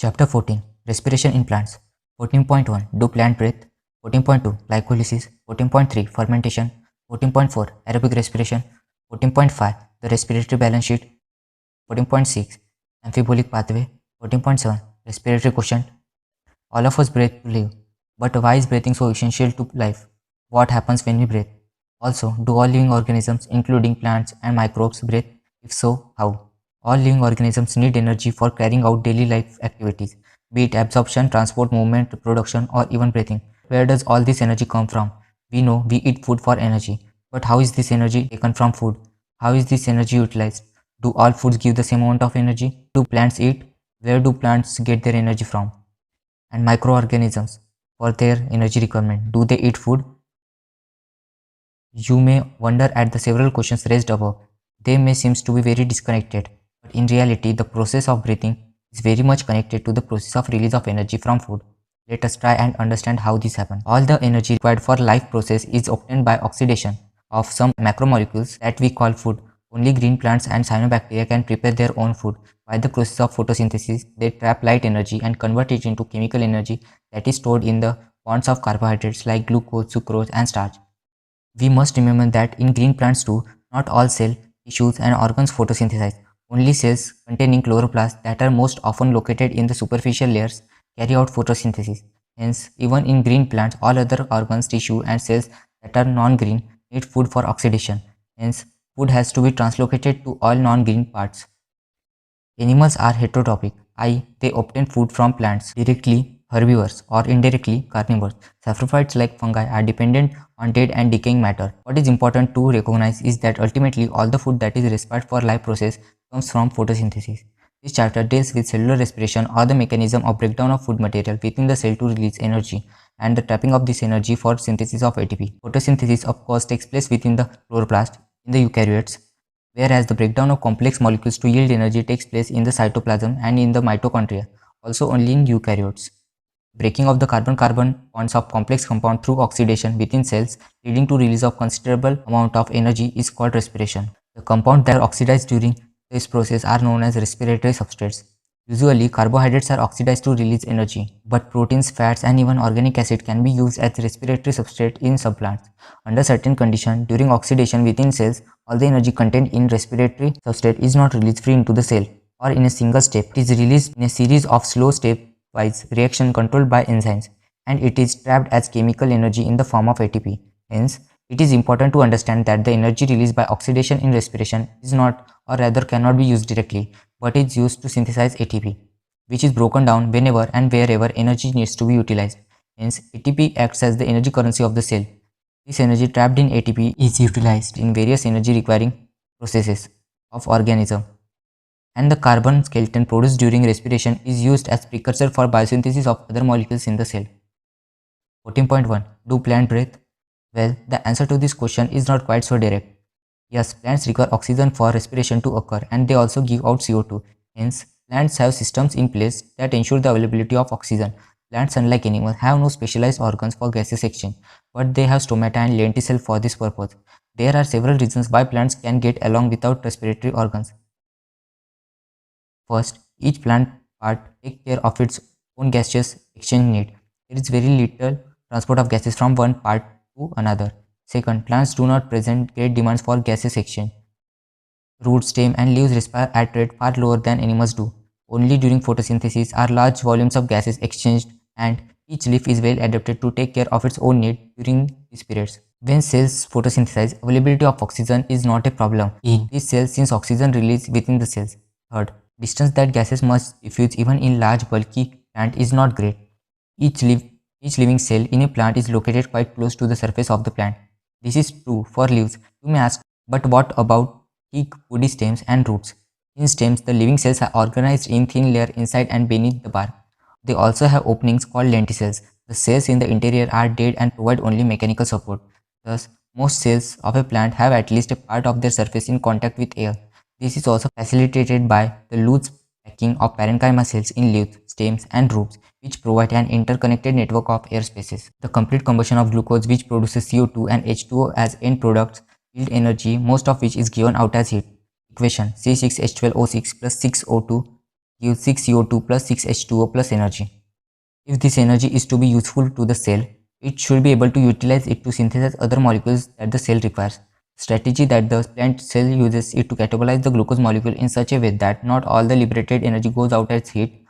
Chapter 14 Respiration in Plants 14.1 Do Plant Breathe 14.2 Glycolysis 14.3 Fermentation 14.4 Aerobic Respiration 14.5 The Respiratory Balance Sheet 14.6 Amphibolic Pathway 14.7 Respiratory Quotient. All of us breathe to live. But why is breathing so essential to life? What happens when we breathe? Also, do all living organisms, including plants and microbes, breathe? If so, how? All living organisms need energy for carrying out daily life activities, be it absorption, transport, movement, reproduction, or even breathing. Where does all this energy come from? We know we eat food for energy, but how is this energy taken from food? How is this energy utilized? Do all foods give the same amount of energy? Do plants eat? Where do plants get their energy from? And microorganisms for their energy requirement. Do they eat food? You may wonder at the several questions raised above. They may seem to be very disconnected, but in reality, the process of breathing is very much connected to the process of release of energy from food. Let us try and understand how this happens. All the energy required for life process is obtained by oxidation of some macromolecules that we call food. Only green plants and cyanobacteria can prepare their own food. By the process of photosynthesis, they trap light energy and convert it into chemical energy that is stored in the bonds of carbohydrates like glucose, sucrose, and starch. We must remember that in green plants too, not all cell, tissues, and organs photosynthesize. Only cells containing chloroplasts that are most often located in the superficial layers carry out photosynthesis. Hence, even in green plants, all other organs, tissue, and cells that are non-green need food for oxidation. Hence, food has to be translocated to all non-green parts. Animals are heterotrophic, i.e., they obtain food from plants directly, herbivores, or indirectly, carnivores. Saprophytes like fungi are dependent on dead and decaying matter. What is important to recognize is that ultimately all the food that is required for life process comes from photosynthesis. This chapter deals with cellular respiration or the mechanism of breakdown of food material within the cell to release energy and the trapping of this energy for synthesis of ATP. Photosynthesis of course takes place within the chloroplast in the eukaryotes, whereas the breakdown of complex molecules to yield energy takes place in the cytoplasm and in the mitochondria, also only in eukaryotes. Breaking of the carbon-carbon bonds of complex compound through oxidation within cells leading to release of considerable amount of energy is called respiration. The compounds that are oxidized during this process are known as respiratory substrates. Usually, carbohydrates are oxidized to release energy, but proteins, fats, and even organic acid can be used as respiratory substrate in some plants. Under certain conditions, during oxidation within cells, all the energy contained in respiratory substrate is not released free into the cell or in a single step. It is released in a series of slow stepwise reaction controlled by enzymes, and it is trapped as chemical energy in the form of ATP. Hence, it is important to understand that the energy released by oxidation in respiration is not, or rather cannot be used directly, but is used to synthesize ATP, which is broken down whenever and wherever energy needs to be utilized. Hence, ATP acts as the energy currency of the cell. This energy trapped in ATP is utilized in various energy requiring processes of organism, and the carbon skeleton produced during respiration is used as precursor for biosynthesis of other molecules in the cell. 14.1 Do plants breathe? Well, the answer to this question is not quite so direct. Yes, plants require oxygen for respiration to occur, and they also give out CO2. Hence, plants have systems in place that ensure the availability of oxygen. Plants, unlike animals, have no specialized organs for gaseous exchange, but they have stomata and lenticels for this purpose. There are several reasons why plants can get along without respiratory organs. First, each plant part takes care of its own gaseous exchange need. There is very little transport of gases from one part to another. Second, plants do not present great demands for gaseous exchange. Roots, stem, and leaves respire at rate far lower than animals do. Only during photosynthesis are large volumes of gases exchanged, and each leaf is well adapted to take care of its own need during these periods. When cells photosynthesize, availability of oxygen is not a problem in these cells since oxygen released within the cells. Third, distance that gases must diffuse even in large bulky plant is not great. Each living cell in a plant is located quite close to the surface of the plant. This is true for leaves. You may ask, but what about thick woody stems and roots? In stems, the living cells are organized in thin layer inside and beneath the bark. They also have openings called lenticels. The cells in the interior are dead and provide only mechanical support. Thus, most cells of a plant have at least a part of their surface in contact with air. This is also facilitated by the loose packing of parenchyma cells in leaves, stems, and roots, which provide an interconnected network of air spaces. The complete combustion of glucose, which produces CO2 and H2O as end products, yield energy, most of which is given out as heat. Equation: C6H12O6 plus 6O2 gives 6 CO2 plus 6 H2O plus energy. If this energy is to be useful to the cell, it should be able to utilize it to synthesize other molecules that the cell requires. Strategy that the plant cell uses is to catabolize the glucose molecule in such a way that not all the liberated energy goes out as heat.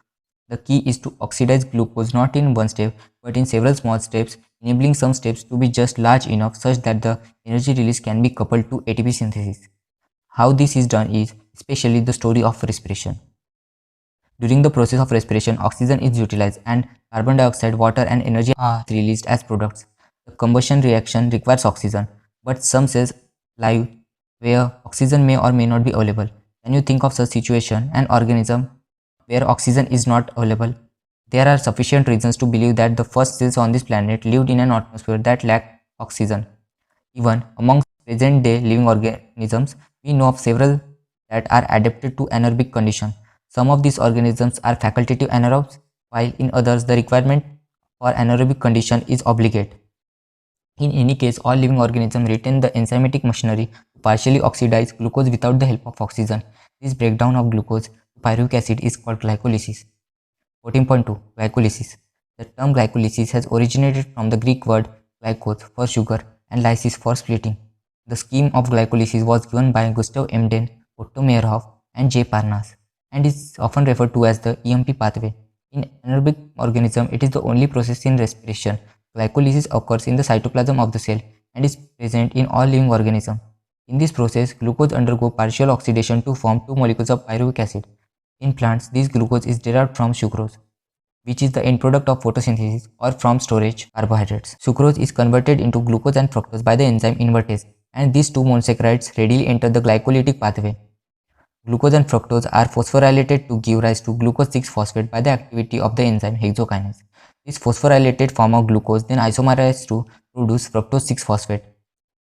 The key is to oxidize glucose not in one step but in several small steps, enabling some steps to be just large enough such that the energy release can be coupled to ATP synthesis. How this is done is especially the story of respiration. During the process of respiration, oxygen is utilized and carbon dioxide, water and energy are released as products. The combustion reaction requires oxygen, but some cells live where oxygen may or may not be available. Can you think of such situation, an organism where oxygen is not available? There are sufficient reasons to believe that the first cells on this planet lived in an atmosphere that lacked oxygen. Even among present-day living organisms, we know of several that are adapted to anaerobic conditions. Some of these organisms are facultative anaerobes, while in others the requirement for anaerobic condition is obligate. In any case, all living organisms retain the enzymatic machinery to partially oxidize glucose without the help of oxygen. This breakdown of glucose to pyruvic acid is called glycolysis. 14.2 Glycolysis. The term glycolysis has originated from the Greek word glykos for sugar and lysis for splitting. The scheme of glycolysis was given by Gustav Emden, Otto Meyerhoff, and J. Parnas, and is often referred to as the EMP pathway. In anaerobic organism, it is the only process in respiration. Glycolysis occurs in the cytoplasm of the cell and is present in all living organisms. In this process, glucose undergoes partial oxidation to form two molecules of pyruvic acid. In plants, this glucose is derived from sucrose, which is the end product of photosynthesis, or from storage carbohydrates. Sucrose is converted into glucose and fructose by the enzyme invertase, and these two monosaccharides readily enter the glycolytic pathway. Glucose and fructose are phosphorylated to give rise to glucose 6-phosphate by the activity of the enzyme hexokinase. This phosphorylated form of glucose then isomerizes to produce fructose 6-phosphate.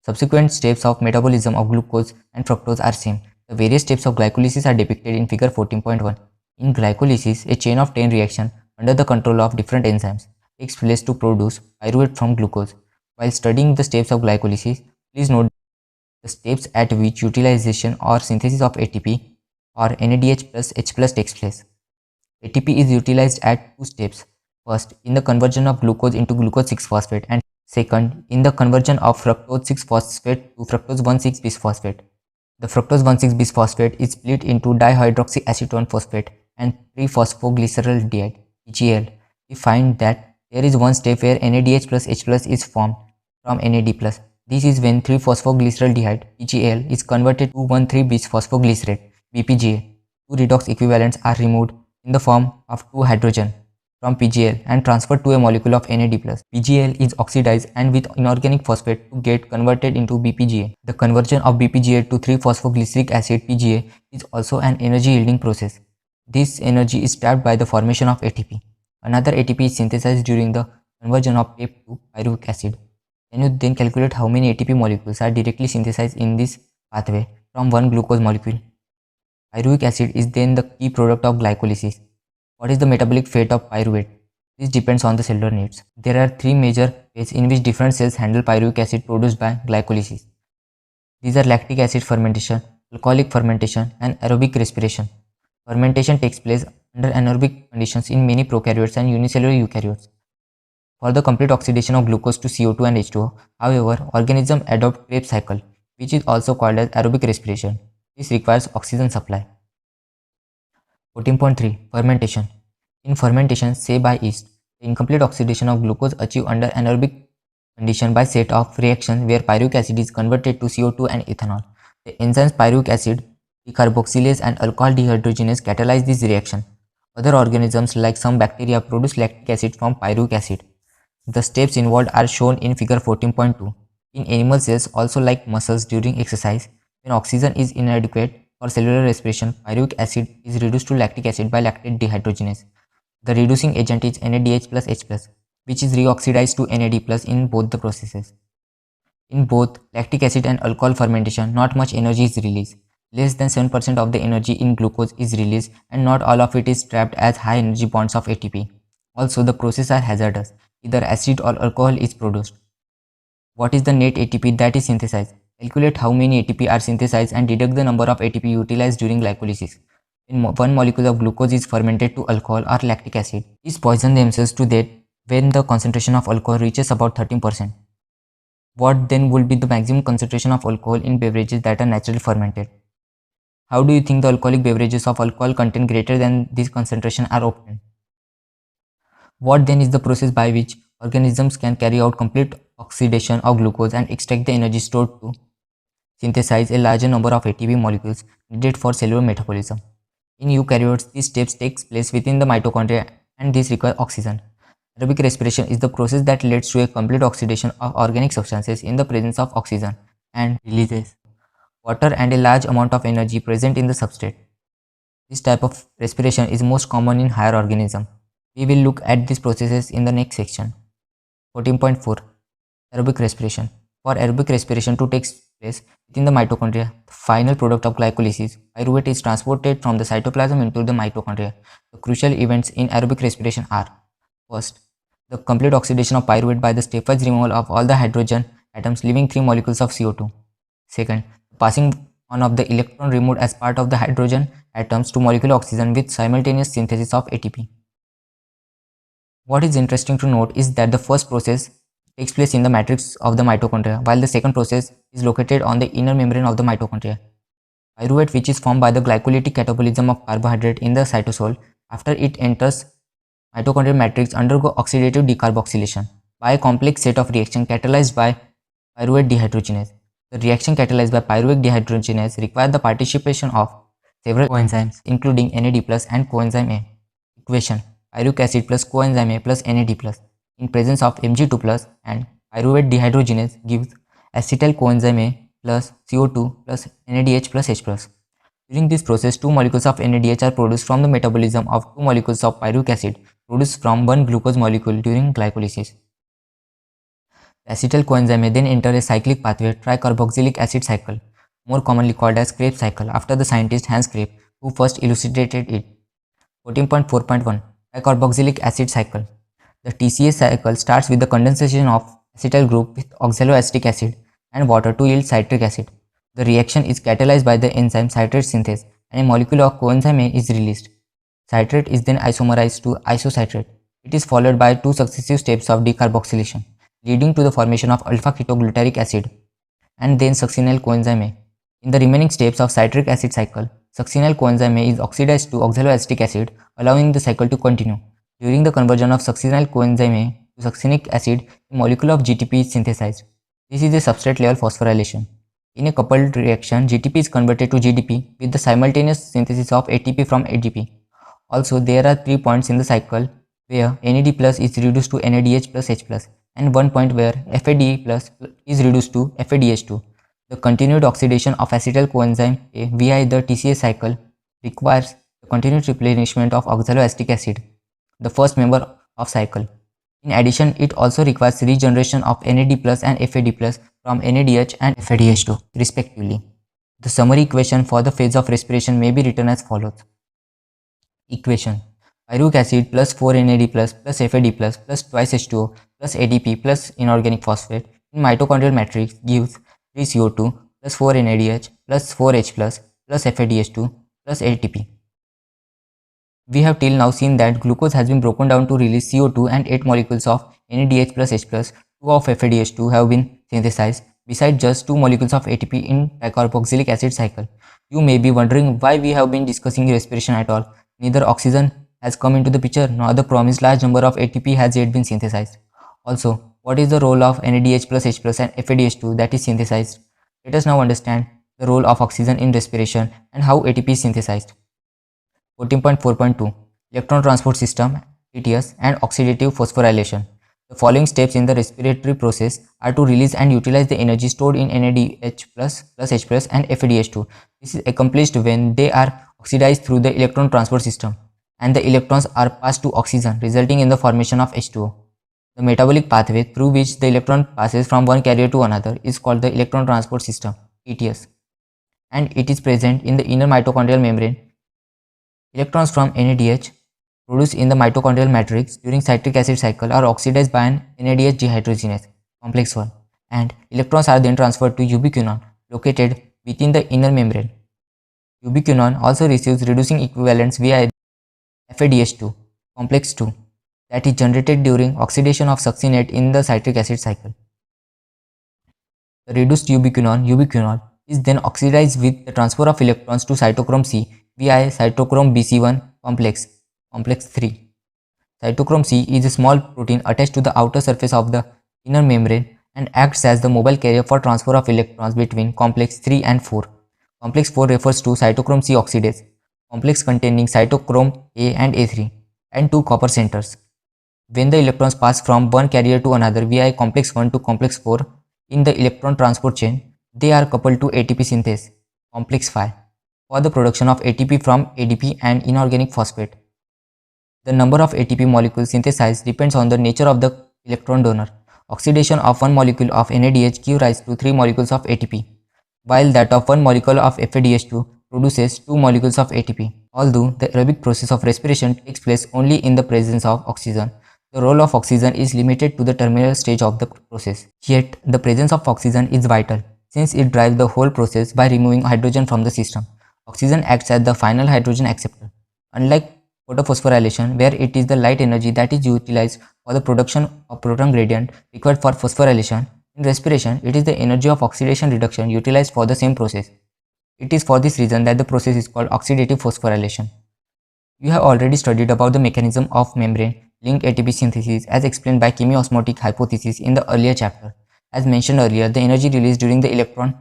Subsequent steps of metabolism of glucose and fructose are same. The various steps of glycolysis are depicted in figure 14.1. In glycolysis, a chain of 10 reactions under the control of different enzymes takes place to produce pyruvate from glucose. While studying the steps of glycolysis, please note the steps at which utilization or synthesis of ATP or NADH plus H plus takes place. ATP is utilized at two steps. First, in the conversion of glucose into glucose 6-phosphate, and second, in the conversion of fructose 6-phosphate to fructose 1,6-bisphosphate. The fructose 1,6-bisphosphate is split into dihydroxyacetone phosphate and 3-phosphoglyceraldehyde (PGL). We find that there is one step where NADH plus H plus is formed from NAD plus. This is when 3-phosphoglyceraldehyde (PGL) is converted to 1,3-bisphosphoglycerate (BPGA). Two redox equivalents are removed in the form of two hydrogen from PGL and transferred to a molecule of NAD+. PGL is oxidized and with inorganic phosphate to get converted into BPGA. The conversion of BPGA to 3-phosphoglyceric acid (PGA) is also an energy yielding process. This energy is trapped by the formation of ATP. Another ATP is synthesized during the conversion of PEP to pyruvic acid. Can you then calculate how many ATP molecules are directly synthesized in this pathway from one glucose molecule? Pyruvic acid is then the key product of glycolysis. What is the metabolic fate of pyruvate? This depends on the cellular needs. There are three major ways in which different cells handle pyruvic acid produced by glycolysis. These are lactic acid fermentation, alcoholic fermentation, and aerobic respiration. Fermentation takes place under anaerobic conditions in many prokaryotes and unicellular eukaryotes. For the complete oxidation of glucose to CO2 and H2O, however, organisms adopt Krebs cycle, which is also called as aerobic respiration. This requires oxygen supply. 14.3 Fermentation. In fermentation, say by yeast, the incomplete oxidation of glucose achieved under anaerobic condition by set of reactions where pyruvic acid is converted to CO2 and ethanol. The enzymes pyruvic acid, decarboxylase and alcohol dehydrogenase catalyze this reaction. Other organisms like some bacteria produce lactic acid from pyruvic acid. The steps involved are shown in figure 14.2. In animal cells, also like muscles during exercise, when oxygen is inadequate for cellular respiration, pyruvic acid is reduced to lactic acid by lactate dehydrogenase. The reducing agent is NADH plus H plus, which is reoxidized to NAD plus in both the processes. In both lactic acid and alcohol fermentation, not much energy is released. Less than 7% of the energy in glucose is released and not all of it is trapped as high energy bonds of ATP. Also, the processes are hazardous. Either acid or alcohol is produced. What is the net ATP that is synthesized? Calculate how many ATP are synthesized and deduct the number of ATP utilized during glycolysis. when one molecule of glucose is fermented to alcohol or lactic acid. These poison themselves to death when the concentration of alcohol reaches about 13%. What then would be the maximum concentration of alcohol in beverages that are naturally fermented? How do you think the alcoholic beverages of alcohol content greater than this concentration are obtained? What then is the process by which organisms can carry out complete oxidation of glucose and extract the energy stored to synthesize a larger number of ATP molecules needed for cellular metabolism? In eukaryotes, these steps take place within the mitochondria and these require oxygen. Aerobic respiration is the process that leads to a complete oxidation of organic substances in the presence of oxygen and releases water and a large amount of energy present in the substrate. This type of respiration is most common in higher organisms. We will look at these processes in the next section. 14.4 Aerobic respiration. For aerobic respiration to take place within the mitochondria, the final product of glycolysis, pyruvate is transported from the cytoplasm into the mitochondria. The crucial events in aerobic respiration are: first, the complete oxidation of pyruvate by the stepwise removal of all the hydrogen atoms, leaving 3 molecules of CO2. Second, passing on of the electron removed as part of the hydrogen atoms to molecular oxygen with simultaneous synthesis of ATP. What is interesting to note is that the first process takes place in the matrix of the mitochondria, while the second process is located on the inner membrane of the mitochondria. Pyruvate, which is formed by the glycolytic catabolism of carbohydrate in the cytosol, after it enters mitochondrial matrix, undergo oxidative decarboxylation by a complex set of reactions catalyzed by pyruvate dehydrogenase. The reaction catalyzed by pyruvate dehydrogenase requires the participation of several coenzymes, including NAD+ and coenzyme A. Equation: pyruvic acid plus coenzyme A plus NAD+. In presence of Mg2+ and pyruvate dehydrogenase gives acetyl coenzyme A plus CO2 plus NADH plus H+. During this process, 2 molecules of NADH are produced from the metabolism of 2 molecules of pyruvic acid produced from one glucose molecule during glycolysis. The acetyl coenzyme may then enter a cyclic pathway, tricarboxylic acid cycle, more commonly called as Krebs cycle, after the scientist Hans Krebs, who first elucidated it. 14.4.1 Tricarboxylic acid cycle. The TCA cycle starts with the condensation of acetyl group with oxaloacetic acid and water to yield citric acid. The reaction is catalyzed by the enzyme citrate synthase and a molecule of coenzyme A is released. Citrate is then isomerized to isocitrate. It is followed by 2 successive steps of decarboxylation, leading to the formation of alpha-ketoglutaric acid and then succinyl coenzyme A. In the remaining steps of citric acid cycle, succinyl coenzyme A is oxidized to oxaloacetic acid, allowing the cycle to continue. During the conversion of succinyl coenzyme A to succinic acid, a molecule of GTP is synthesized. This is a substrate level phosphorylation. In a coupled reaction, GTP is converted to GDP with the simultaneous synthesis of ATP from ADP. Also, there are 3 points in the cycle where NAD+ is reduced to NADH plus H+, and 1 point where FAD+ is reduced to FADH2. The continued oxidation of acetyl coenzyme A via the TCA cycle requires the continued replenishment of oxaloacetic acid, the first member of cycle. In addition, it also requires regeneration of NAD+ and FAD+ from NADH and FADH2 respectively. The summary equation for the phase of respiration may be written as follows. Equation: pyruvic acid plus 4NAD+ plus FAD+ plus twice H2O plus ADP plus inorganic phosphate in mitochondrial matrix gives 3CO2 plus 4NADH plus 4H plus FADH2 plus ATP. We have till now seen that glucose has been broken down to release CO2 and 8 molecules of NADH plus H plus, 2 of FADH2 have been synthesized, besides just 2 molecules of ATP in tricarboxylic acid cycle. You may be wondering why we have been discussing respiration at all. Neither oxygen has come into the picture nor the promised large number of ATP has yet been synthesized. Also, what is the role of NADH plus H plus and FADH2 that is synthesized? Let us now understand the role of oxygen in respiration and how ATP is synthesized. 14.4.2 Electron Transport System ETS and Oxidative Phosphorylation. The following steps in the respiratory process are to release and utilize the energy stored in NADH plus H plus and FADH2. This is accomplished when they are oxidized through the electron transport system and the electrons are passed to oxygen, resulting in the formation of H2O. The metabolic pathway through which the electron passes from one carrier to another is called the electron transport system ETS, and it is present in the inner mitochondrial membrane. Electrons from NADH produced in the mitochondrial matrix during citric acid cycle are oxidized by an NADH dehydrogenase complex 1, and electrons are then transferred to ubiquinone located within the inner membrane. Ubiquinone also receives reducing equivalents via FADH2 complex 2 that is generated during oxidation of succinate in the citric acid cycle. The reduced ubiquinol, is then oxidized with the transfer of electrons to cytochrome C via cytochrome Bc1 complex 3. Cytochrome C is a small protein attached to the outer surface of the inner membrane and acts as the mobile carrier for transfer of electrons between complex 3 and 4. Complex 4 refers to cytochrome C oxidase, complex containing cytochrome A and A3 and 2 copper centers. When the electrons pass from one carrier to another via complex 1 to complex 4 in the electron transport chain, they are coupled to ATP synthase, complex 5, for the production of ATP from ADP and inorganic phosphate. The number of ATP molecules synthesized depends on the nature of the electron donor. Oxidation of one molecule of NADH gives rise to 3 molecules of ATP, while that of one molecule of FADH2 produces 2 molecules of ATP. Although the aerobic process of respiration takes place only in the presence of oxygen, the role of oxygen is limited to the terminal stage of the process. Yet, the presence of oxygen is vital, since it drives the whole process by removing hydrogen from the system. Oxygen acts as the final hydrogen acceptor. Unlike photophosphorylation, where it is the light energy that is utilized for the production of proton gradient required for phosphorylation, in respiration, it is the energy of oxidation reduction utilized for the same process. It is for this reason that the process is called oxidative phosphorylation. You have already studied about the mechanism of membrane-linked ATP synthesis as explained by chemiosmotic hypothesis in the earlier chapter. As mentioned earlier, the energy released during the electron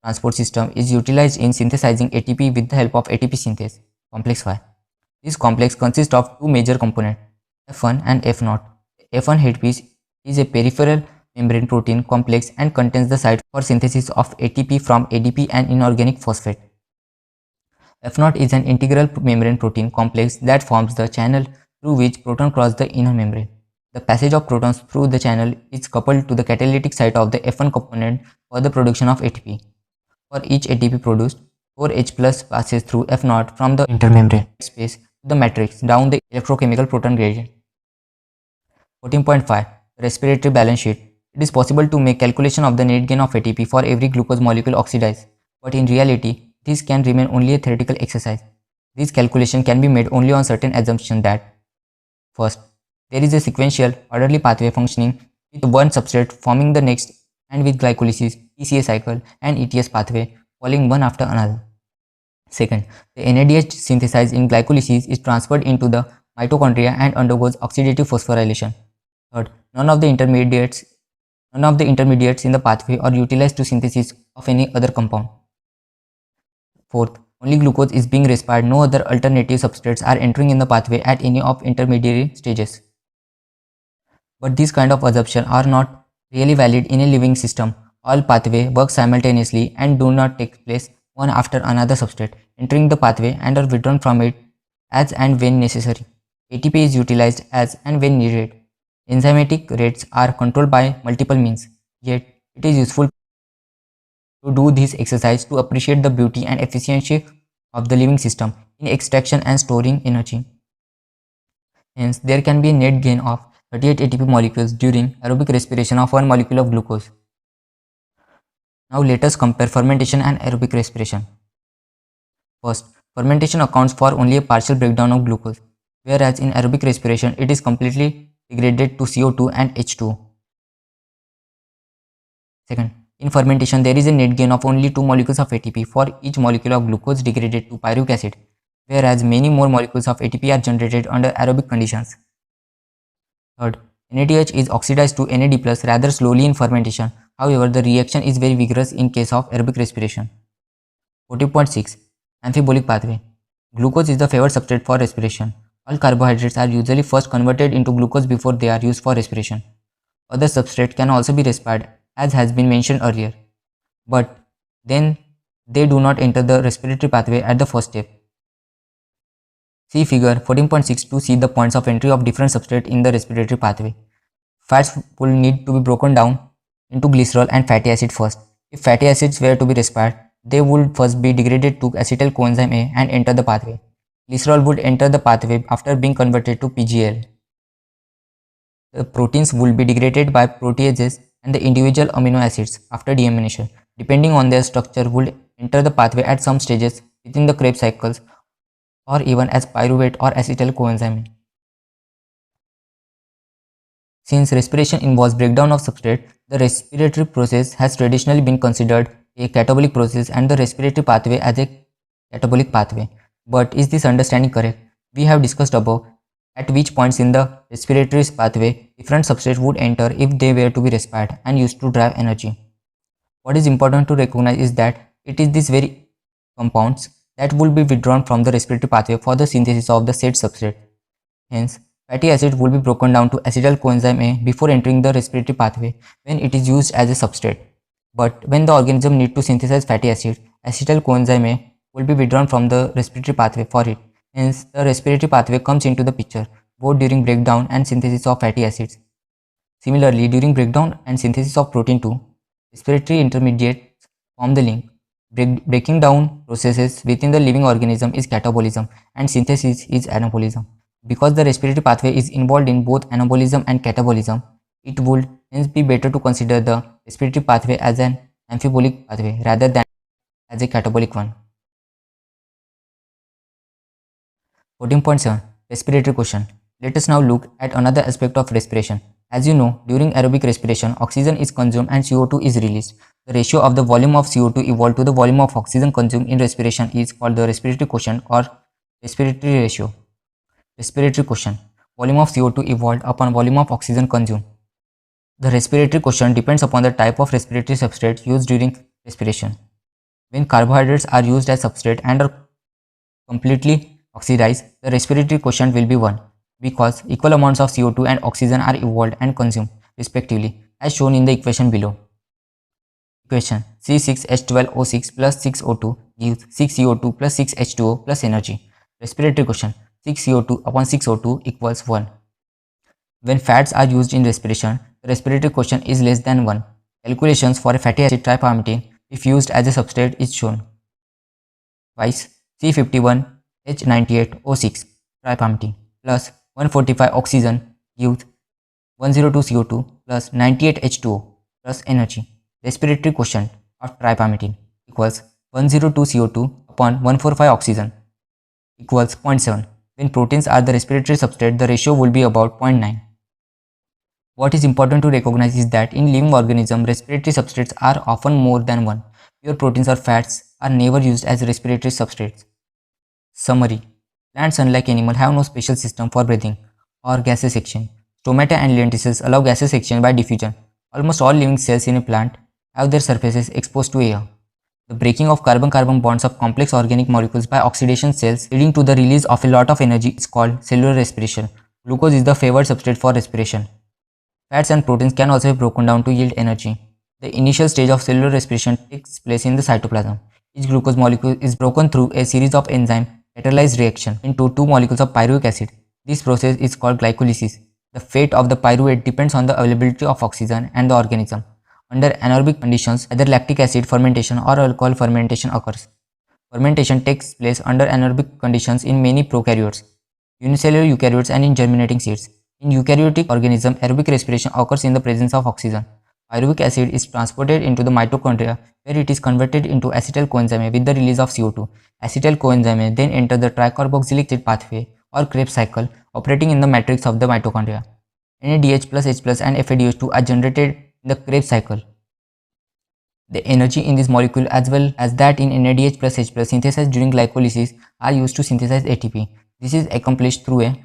transport system is utilized in synthesizing ATP with the help of ATP synthase, complex 5. This complex consists of two major components, F1 and F0. F1 headpiece is a peripheral membrane protein complex and contains the site for synthesis of ATP from ADP and inorganic phosphate. F0 is an integral membrane protein complex that forms the channel through which protons cross the inner membrane. The passage of protons through the channel is coupled to the catalytic site of the F1 component for the production of ATP. For each ATP produced, 4H plus passes through F0 from the intermembrane space to the matrix down the electrochemical proton gradient. 14.5. Respiratory balance sheet. It is possible to make calculation of the net gain of ATP for every glucose molecule oxidized, but in reality, this can remain only a theoretical exercise. This calculation can be made only on certain assumption that, first, there is a sequential orderly pathway functioning with one substrate forming the next and with glycolysis, PCA cycle and ETS pathway following one after another. Second, the NADH synthesized in glycolysis is transferred into the mitochondria and undergoes oxidative phosphorylation. Third, none of the intermediates in the pathway are utilized to synthesis of any other compound. Fourth, only glucose is being respired, no other alternative substrates are entering in the pathway at any of intermediary stages. But these kind of assumptions are not really valid in a living system. All pathways work simultaneously and do not take place one after another substrate entering the pathway and are withdrawn from it as and when necessary. ATP is utilized as and when needed. Enzymatic rates are controlled by multiple means, yet it is useful to do this exercise to appreciate the beauty and efficiency of the living system in extraction and storing energy. Hence, there can be a net gain of 38 ATP molecules during aerobic respiration of one molecule of glucose. Now let us compare fermentation and aerobic respiration. First, fermentation accounts for only a partial breakdown of glucose, whereas in aerobic respiration it is completely degraded to CO2 and H2O. Second, in fermentation there is a net gain of only 2 molecules of ATP for each molecule of glucose degraded to pyruvic acid, whereas many more molecules of ATP are generated under aerobic conditions. Third, NADH is oxidized to NAD+ rather slowly in fermentation. However, the reaction is very vigorous in case of aerobic respiration. 14.6. Amphibolic pathway. Glucose is the favored substrate for respiration. All carbohydrates are usually first converted into glucose before they are used for respiration. Other substrates can also be respired, as has been mentioned earlier, but then they do not enter the respiratory pathway at the first step. See figure 14.6 to see the points of entry of different substrates in the respiratory pathway. Fats will need to be broken down into glycerol and fatty acid first. If fatty acids were to be respired, they would first be degraded to acetyl coenzyme A and enter the pathway. Glycerol would enter the pathway after being converted to PGL. The proteins will be degraded by proteases and the individual amino acids after deamination, depending on their structure, would enter the pathway at some stages within the Krebs cycles or even as pyruvate or acetyl coenzyme. Since respiration involves breakdown of substrate, the respiratory process has traditionally been considered a catabolic process and the respiratory pathway as a catabolic pathway. But is this understanding correct? We have discussed above at which points in the respiratory pathway different substrates would enter if they were to be respired and used to drive energy. What is important to recognize is that it is these very compounds that will be withdrawn from the respiratory pathway for the synthesis of the said substrate. Hence, fatty acid will be broken down to acetyl coenzyme A before entering the respiratory pathway when it is used as a substrate. But when the organism needs to synthesize fatty acid, acetyl coenzyme A will be withdrawn from the respiratory pathway for it. Hence, the respiratory pathway comes into the picture both during breakdown and synthesis of fatty acids. Similarly, during breakdown and synthesis of protein 2, respiratory intermediates form the link. Breaking down processes within the living organism is catabolism and synthesis is anabolism. Because the respiratory pathway is involved in both anabolism and catabolism, it would hence be better to consider the respiratory pathway as an amphibolic pathway rather than as a catabolic one. 14.7 Respiratory question. Let us now look at another aspect of respiration. As you know, during aerobic respiration, oxygen is consumed and CO2 is released. The ratio of the volume of CO2 evolved to the volume of oxygen consumed in respiration is called the respiratory quotient or respiratory ratio. Respiratory quotient. Volume of CO2 evolved upon volume of oxygen consumed. The respiratory quotient depends upon the type of respiratory substrate used during respiration. When carbohydrates are used as substrate and are completely oxidized, the respiratory quotient will be 1 because equal amounts of CO2 and oxygen are evolved and consumed respectively as shown in the equation below. Equation C6H12O6 plus 6O2 gives 6CO2 plus 6H2O plus energy. Respiratory quotient 6CO2 upon 6O2 equals 1. When fats are used in respiration, the respiratory quotient is less than 1. Calculations for a fatty acid tripalmitin if used as a substrate is shown. Twice C51H98O6 tripalmitin plus 145 oxygen gives 102 CO2 plus 98 H2O plus energy. Respiratory quotient of tripalmitin equals 102 CO2 upon 145 oxygen equals 0.7. When proteins are the respiratory substrate, the ratio will be about 0.9. What is important to recognize is that in living organisms, respiratory substrates are often more than one. Pure proteins or fats are never used as respiratory substrates. Summary. Plants, unlike animals, have no special system for breathing or gaseous exchange. Stomata and lenticels allow gaseous exchange by diffusion. Almost all living cells in a plant have their surfaces exposed to air. The breaking of carbon-carbon bonds of complex organic molecules by oxidation cells leading to the release of a lot of energy is called cellular respiration. Glucose is the favored substrate for respiration. Fats and proteins can also be broken down to yield energy. The initial stage of cellular respiration takes place in the cytoplasm. Each glucose molecule is broken through a series of enzyme catalyzed reaction into two molecules of pyruvic acid. This process is called glycolysis. The fate of the pyruvate depends on the availability of oxygen and the organism. Under anaerobic conditions, either lactic acid fermentation or alcohol fermentation occurs. Fermentation takes place under anaerobic conditions in many prokaryotes, unicellular eukaryotes and in germinating seeds. In eukaryotic organisms, aerobic respiration occurs in the presence of oxygen. Pyruvic acid is transported into the mitochondria where it is converted into acetyl coenzyme with the release of CO2. Acetyl coenzyme then enter the tricarboxylic acid pathway or Krebs cycle operating in the matrix of the mitochondria. NADH plus H plus and FADH2 are generated in the Krebs cycle. The energy in this molecule as well as that in NADH plus H plus synthesized during glycolysis are used to synthesize ATP. This is accomplished through a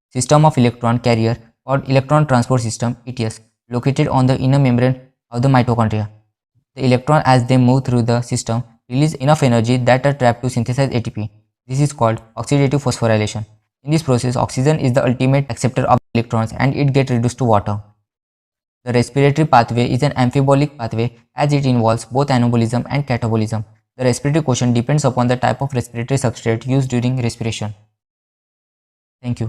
system of electron carrier or electron transport system ETS located on the inner membrane of the mitochondria. The electron as they move through the system release enough energy that are trapped to synthesize ATP. This is called oxidative phosphorylation. In this process, oxygen is the ultimate acceptor of electrons and it gets reduced to water. The respiratory pathway is an amphibolic pathway as it involves both anabolism and catabolism. The respiratory quotient depends upon the type of respiratory substrate used during respiration. Thank you.